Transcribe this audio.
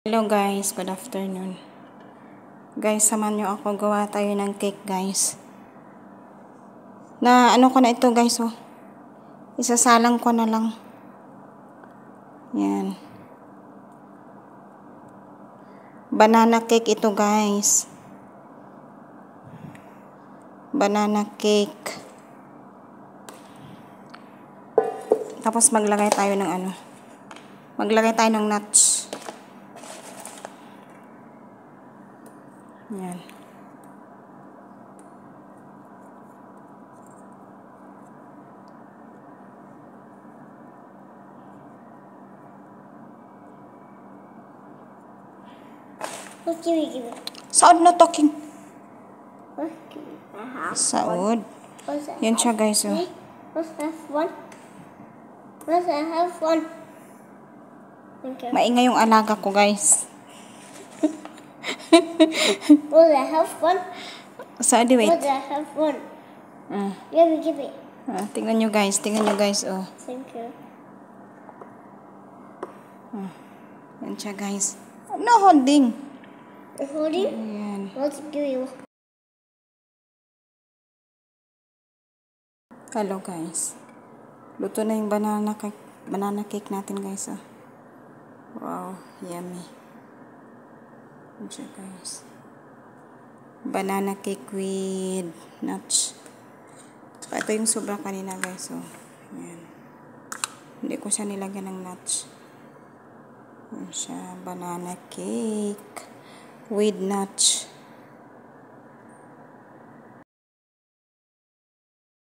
Hello guys, good afternoon. Guys, samahan nyo ako, gawa tayo ng cake guys. Na ano ko na ito guys, oh. Isasalang ko na lang. Yan. Banana cake ito guys. Banana cake. Tapos maglagay tayo ng ano. Maglagay tayo ng nuts. Yan. Give it. Saud no talking. Saud. Yan siya guys. Oh. Let's have one. Let's have one. Okay. Maingay yung alaga ko guys. Will I have one? Saudi, wait. Will I have one? Give it. Tingnan nyo guys. Oh. Thank you. Yan siya guys. No holding. Holding? Ayan. Let's give you. Hello guys. Luto na yung banana cake natin guys. Oh. Wow, yummy. Yan siya guys. Banana cake with nuts. So, ito yung sobra kanina guys. Oh. Yan. Hindi ko siya nilagyan ng nuts. Yan siya. Banana cake with nuts.